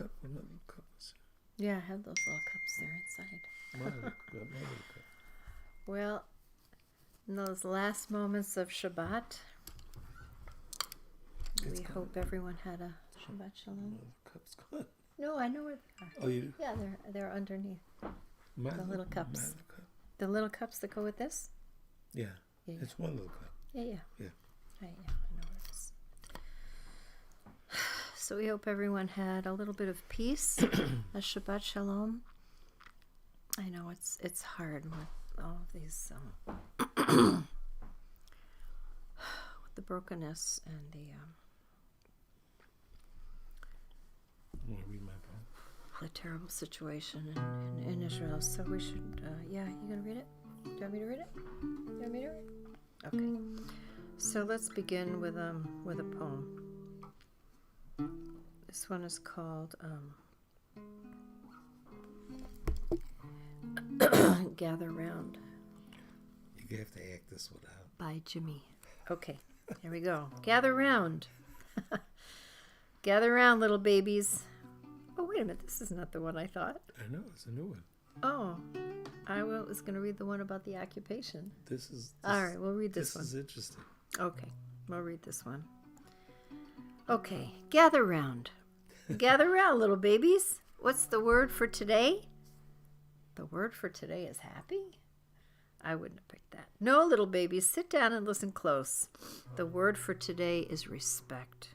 cup. What little cup is Yeah, I have those little cups there inside. it? My little cup. Well, in those last moments of Shabbat, we hope everyone had a Shabbat Shalom. The cup's gone. No, I know where they are. Oh, you do? Yeah, they're underneath the little cups. My little cup. The little cups that go with this? Yeah. Yeah. It's one little cup. Yeah. Yeah. Yeah, I know where it is. So we hope everyone had a little bit of peace, a Shabbat Shalom. I know it's hard with all of these, with the brokenness and the Read my book. the terrible situation in Israel. So we should, you gonna read it? Do you want me to read it? Do you want me to read it? Okay. So let's begin with a poem. This one is called Gather Round You have to act this one out. by Jimmy. Okay, here we go. Gather round. Gather round, little babies. Oh, wait a minute. This is not the one I thought. I know, it's a new one. Oh, I was going to read the one about the occupation. All right, we'll read this one. This is interesting. Okay, we'll read this one. Okay, gather round. Gather round, little babies. What's the word for today? The word for today is happy? I wouldn't have picked that. No, little babies, sit down and listen close. The word for today is respect.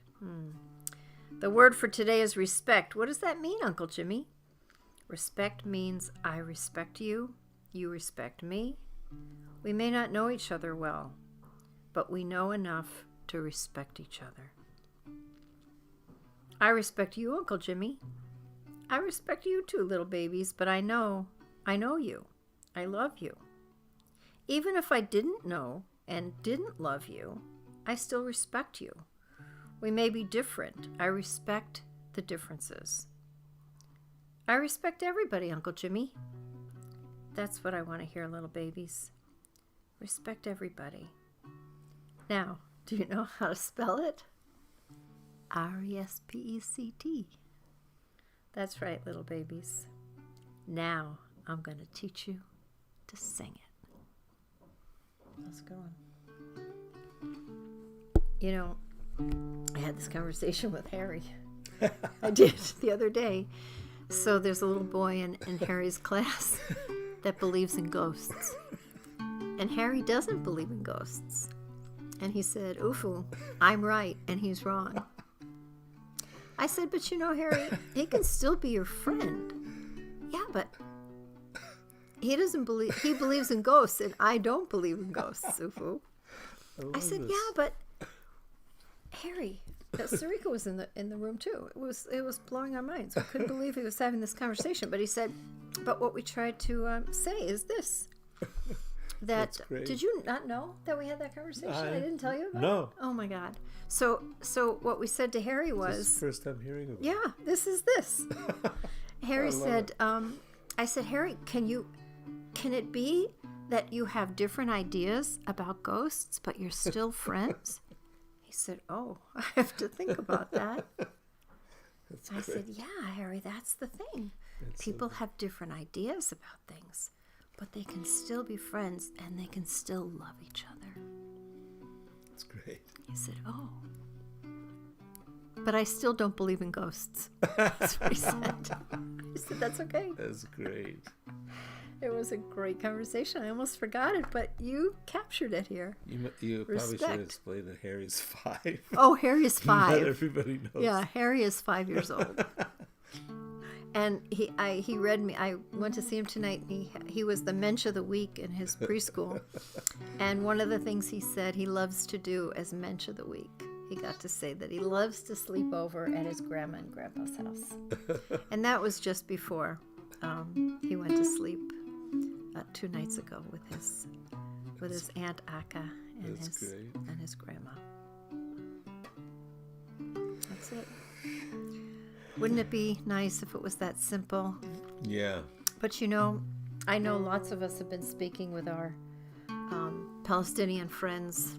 The word for today is respect. What does that mean, Uncle Jimmy? Respect means I respect you, you respect me. We may not know each other well, but we know enough to respect each other. I respect you, Uncle Jimmy. I respect you too, little babies, but I know you. I love you. Even if I didn't know and didn't love you, I still respect you. We may be different. I respect the differences. I respect everybody, Uncle Jimmy. That's what I want to hear, little babies. Respect everybody. Now, do you know how to spell it? R-E-S-P-E-C-T. That's right, little babies. Now, I'm going to teach you to sing it. Let's go on. You know, I had this conversation with Harry. I did the other day. So there's a little boy in Harry's class that believes in ghosts. And Harry doesn't believe in ghosts. And he said, Ufu, I'm right and he's wrong. I said, but you know, Harry, he can still be your friend. Yeah, but he believes in ghosts and I don't believe in ghosts, Ufu. I said, yeah, but Harry, Sarika was in the room too. It was blowing our minds. We couldn't believe he was having this conversation. But he said, but what we tried to say is this. That did you not know that we had that conversation? I didn't tell you about it? No. Oh my God. So what we said to Harry was, This is the first time hearing of it. yeah, this is this. Harry said, I said, Harry, can it be that you have different ideas about ghosts, but you're still friends? He said, oh, I have to think about that. I said, yeah, Harry, that's the thing. People have different ideas about things, but they can still be friends and they can still love each other. That's great. He said, oh. But I still don't believe in ghosts. That's what he said. I said, that's okay. That's great. It was a great conversation. I almost forgot it, but you captured it here. You probably should explain that Harry's 5. Oh, Harry is 5. Not everybody knows. Yeah, Harry is 5 years old. And he read me. I went to see him tonight. He was the mensch of the week in his preschool. And one of the things he said he loves to do as mensch of the week, he got to say that he loves to sleep over at his grandma and grandpa's house. And that was just before he went to sleep 2 nights ago with his Aunt Akka and his grandma. That's it. Wouldn't it be nice if it was that simple? Yeah. But you know, I know lots of us have been speaking with our Palestinian friends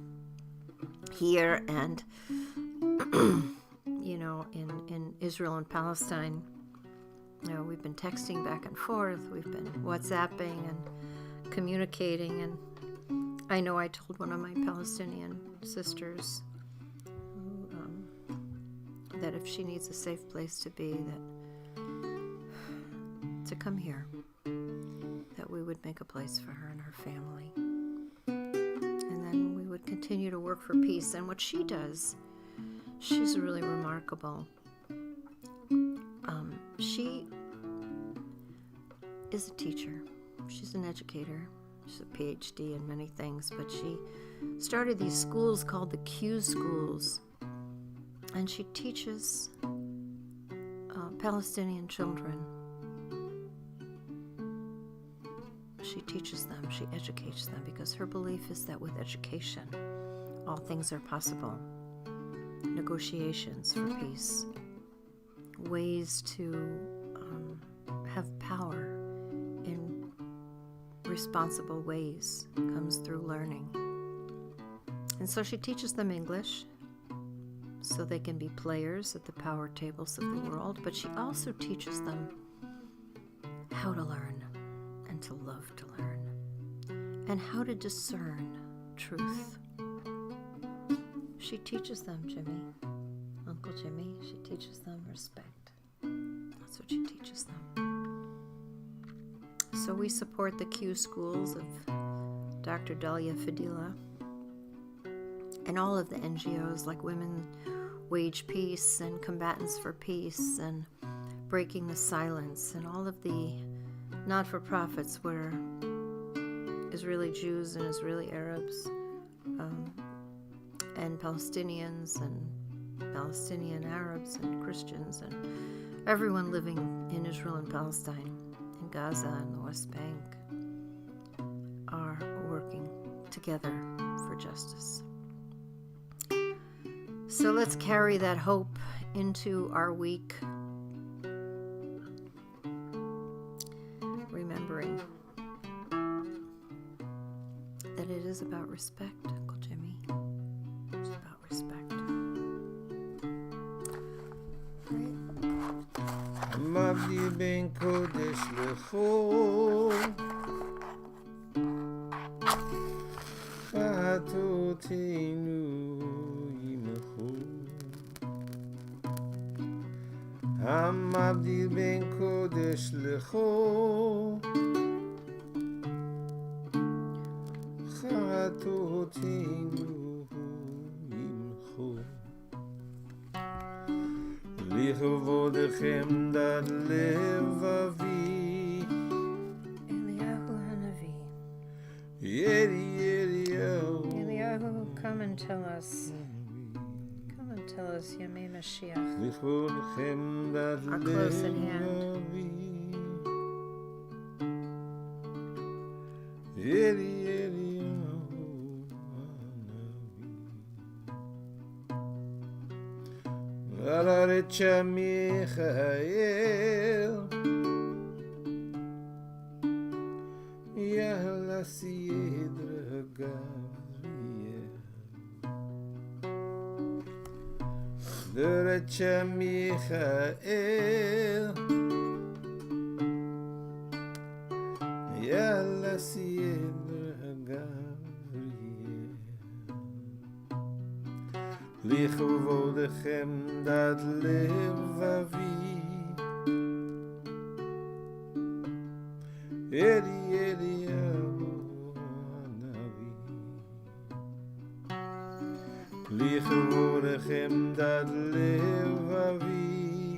here and, you know, in Israel and Palestine. We've been texting back and forth. We've been WhatsApping and communicating. And I know I told one of my Palestinian sisters that if she needs a safe place to be, to come here, that we would make a place for her and her family. And then we would continue to work for peace. And what she does, she's really remarkable. She is a teacher. She's an educator. She's a PhD in many things, but she started these schools called the Q schools, and she teaches Palestinian children. She teaches them, she educates them, because her belief is that with education, all things are possible. Negotiations for peace, ways to have power in responsible ways comes through learning. And so she teaches them English so they can be players at the power tables of the world, but she also teaches them how to learn and to love to learn and how to discern truth. She teaches them, Jimmy, Uncle Jimmy, she teaches them respect. That's what she teaches them. So we support the Q schools of Dr. Dalia Fadila and all of the NGOs like Women Wage Peace and Combatants for Peace and Breaking the Silence and all of the not-for-profits where Israeli Jews and Israeli Arabs and Palestinians and Palestinian Arabs and Christians and everyone living in Israel and Palestine, in Gaza and the West Bank, are working together for justice. So let's carry that hope into our week, remembering that it is about respect, Uncle Jimmy. It's about respect. Right? מבדיל בין קודש לחול, חטאותינו ימחו. המבדיל בין קודש לחול, חטאותינו ימחו. לכבודכם דת לבבי, Eliyahu Hanavi. Eliyahu, Eliyahu, come and tell us. Come and tell us, Yemei Mashiach. לכבודכם דת Are close at hand. לבבי, Eliyahu הנביא. על הרצ'ה מיכאל, יאללה סיידר גבריאל. דרצ'ה מיכאל, יאללה סיידר גבריאל. לכבודכם דת לבבי, אליהו הנביא. לכבודכם דת לבבי,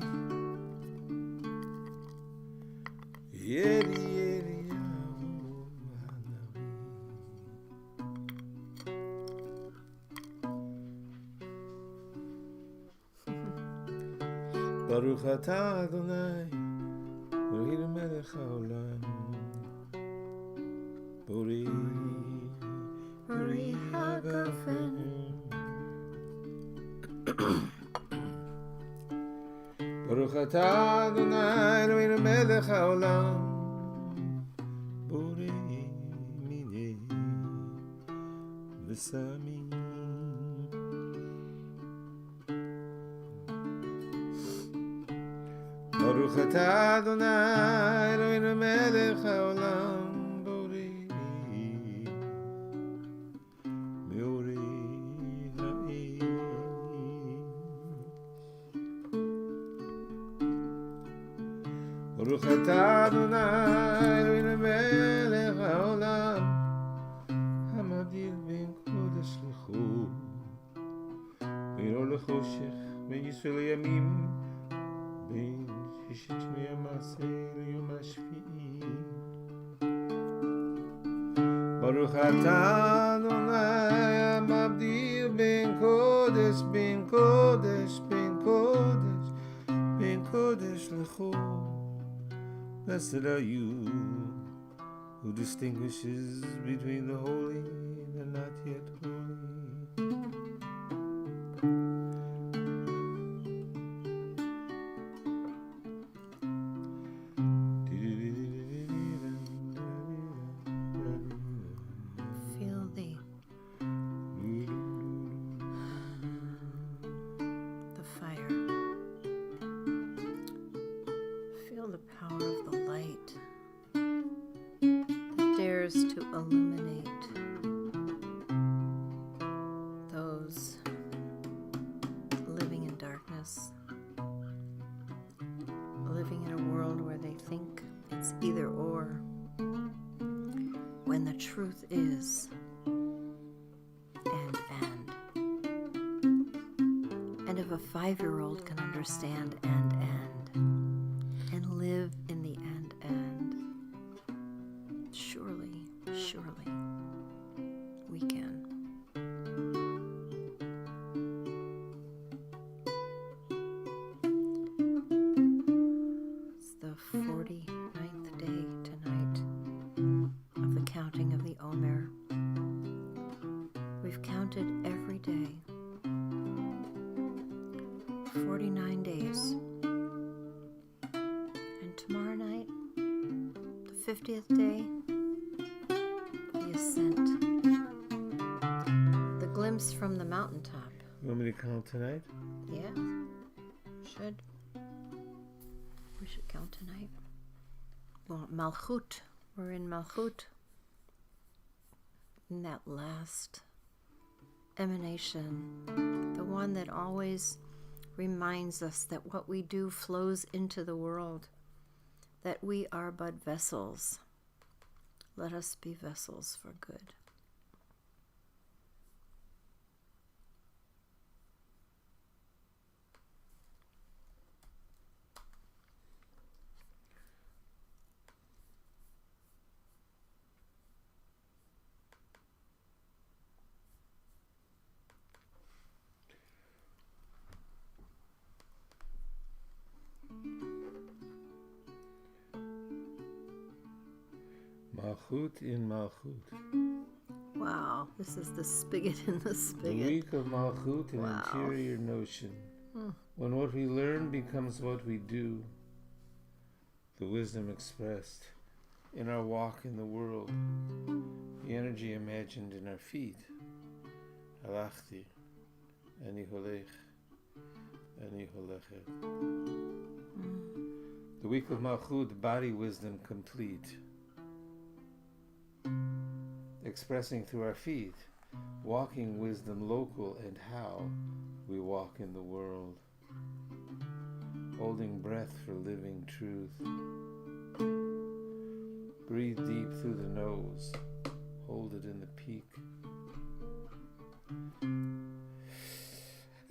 אליהו הנביא. ברוך אתה אדוני, אלוהינו מלך העולם, בורי הגפן. ברוך אתה אדוני, אלוהינו מלך העולם, בורי מיני וסמים. Baruch atah Adonai Eloheinu melech haolam borei meorei ha'esh. Baruch atah Adonai Eloheinu melech haolam hamavdil ben kodesh l'chol ben or l'choshech ben Yisrael liyamim ben ששת שמי המעשה ליום השביעי. ברוך אתה אדוני המבדיל בין קודש בין קודש בין קודש בין קודש לחול. Blessed are you who distinguishes between the holy and the not yet holy. To illuminate those living in darkness, living in a world where they think it's either or, when the truth is and. And if a 5-year-old can understand and live in the and, surely we can. It's the 49th day tonight of the counting of the Omer. We've counted every day. 49 days. And tomorrow night, the 50th day, the ascent. The glimpse from the mountaintop. You want me to count tonight? Yeah, should. We should count tonight. Well, Malchut. We're in Malchut. In that last emanation, the one that always reminds us that what we do flows into the world, that we are but vessels. Let us be vessels for good. Malchut in Malchut. Wow, this is the spigot in the The spigot. week of Malchut, an Wow. interior notion. When what we learn becomes what we do, the wisdom expressed in our walk in the world, the energy imagined in our feet. Halachti, ani holech, ani holechet. The week of Malchut, body wisdom complete. Expressing through our feet, walking wisdom local and how we walk in the world. Holding breath for living truth. Breathe deep through the nose. Hold it in the peak.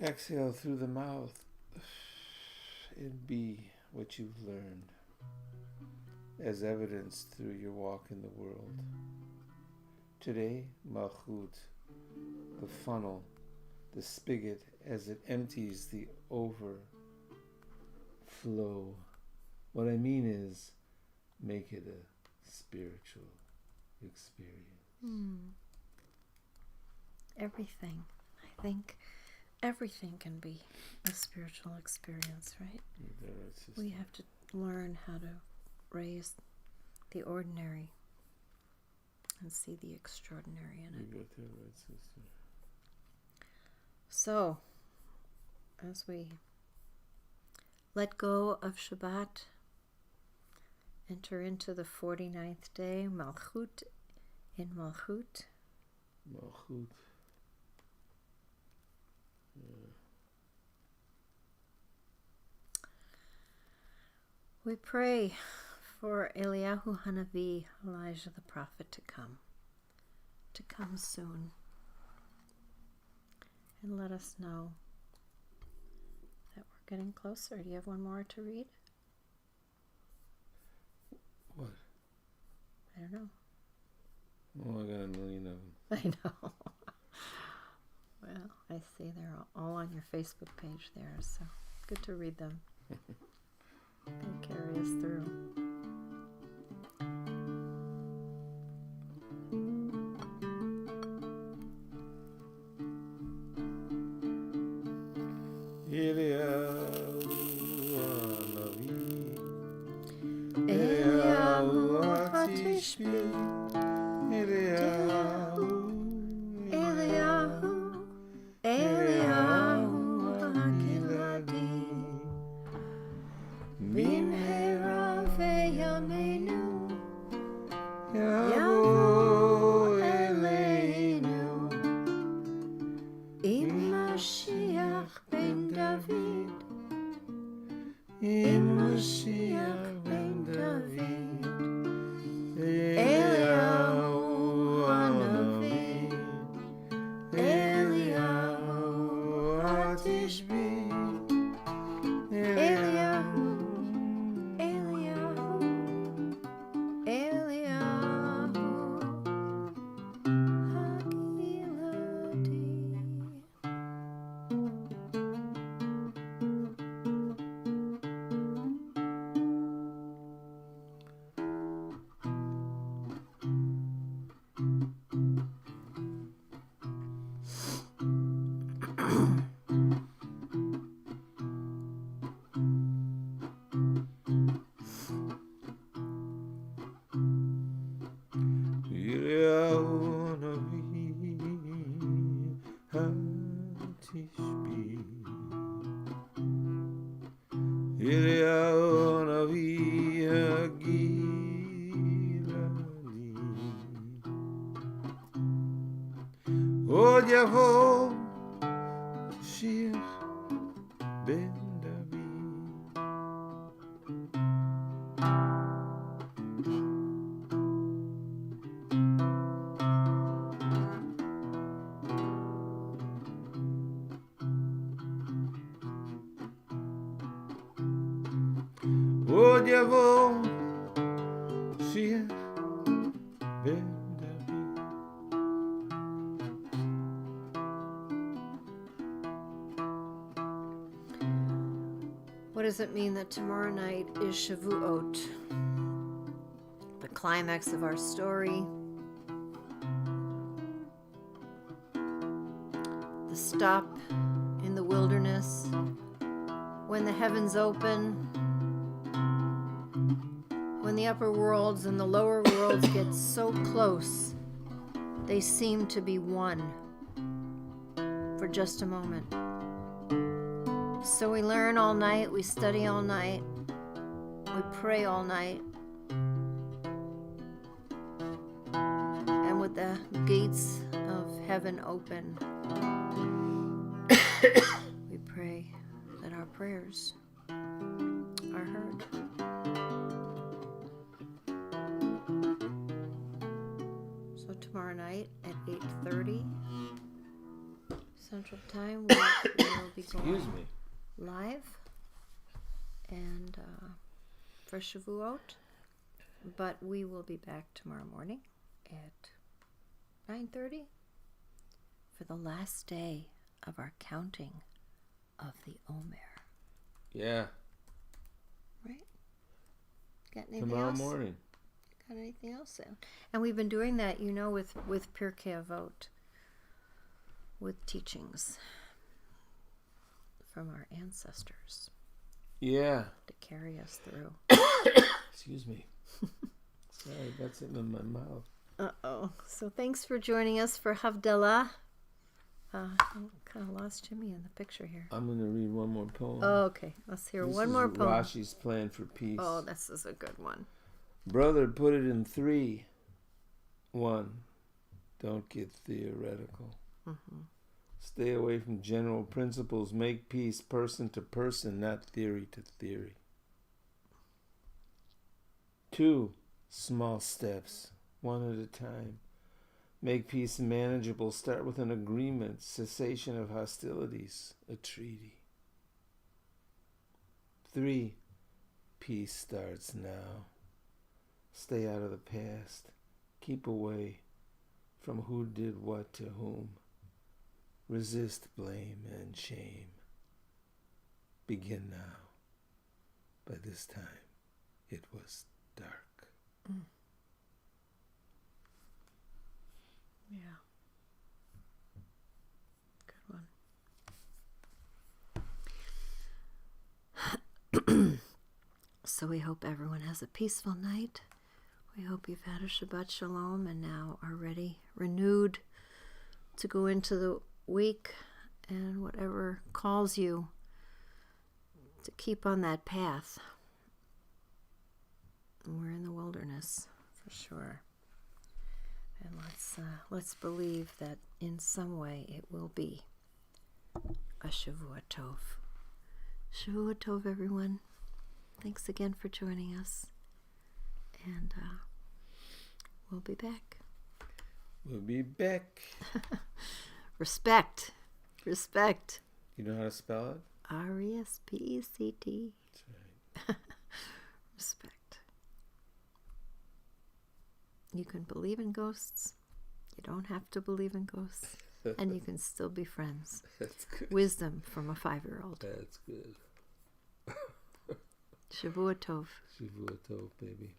Exhale through the mouth and be what you've learned, as evidenced through your walk in the world. Today, Malchut, the funnel, the spigot as it empties the overflow. What I mean is, make it a spiritual experience. Everything. I think everything can be a spiritual experience, right? We have to learn how to raise the ordinary and see the extraordinary in it. You got that right, sister. So, as we Let go of Shabbat. Enter into the 49th day, Malchut in Malchut. Malchut. We pray for Eliyahu Hanavi, Elijah the prophet, to come soon, and let us know that we're getting closer. Do you have one more to read? What? I don't know. Oh, I got a million of them. I know. Well, I see they're all on your Facebook page there, so good to read them. They carry us through. Eliyahu Hatishbi, Eliyahu Hagiladi, Bimhera veyamenu, Yavo Eleinu, Im Mashiach ben David, Im Mashiach ben David, Eliyahu Hanavi, Eliyahu Hatishbi, Eliyahu Hagiladi. Eliyahu Hanavi Hatishbi, Eliyahu Hanavi Hagiladi, Od Yavo Mashiach ben David. Od Yavo Mashiach ben David. What does it mean that tomorrow night is Shavuot? The climax of our story. The stop in the wilderness. When the heavens open. When the upper worlds and the lower worlds get so close, they seem to be one for just a moment. So we learn all night, we study all night, we pray all night. And with the gates of heaven open, we pray that our prayers are heard. So tomorrow night at 8:30 Central Time, we will be going Excuse me. live and for Shavuot, but we will be back tomorrow morning at 9:30 for the last day of our counting of the Omer. Yeah, Right? Got anything tomorrow else? morning. Got anything else? And we've been doing that, you know, with Pirkei Avot, with teachings from our ancestors Yeah. to carry us through. Excuse me. Sorry, got something in my mouth. Uh-oh. So thanks for joining us for Havdala. I kind of lost Jimmy in the picture here. I'm going to read one more poem. Oh, okay. Let's hear one more poem. Rashi's Plan for Peace. Oh, this is a good one. Brother, put it in 3. 1. Don't get theoretical. Mm-hmm. Stay away from general principles. Make peace person to person, not theory to theory. 2. Small steps, one at a time. Make peace manageable. Start with an agreement, cessation of hostilities, a treaty. 3. Peace starts now. Stay out of the past. Keep away from who did what to whom. Resist blame and shame. Begin now. By this time, it was dark. Mm. Yeah. Good one. So we hope everyone has a peaceful night. We hope you've had a Shabbat Shalom and now are ready, renewed to go into the week and whatever calls you to keep on that path. We're in the wilderness for sure. And let's believe that in some way it will be a Shavua Tov. Shavua Tov, everyone. Thanks again for joining us. And we'll be back. We'll be back. Respect. Respect. You know how to spell it? R-E-S-P-E-C-T. That's right. Respect. You can believe in ghosts. You don't have to believe in ghosts. And you can still be friends. That's good. Wisdom from a 5-year-old. That's good. Shavua Tov. Shavua Tov, baby.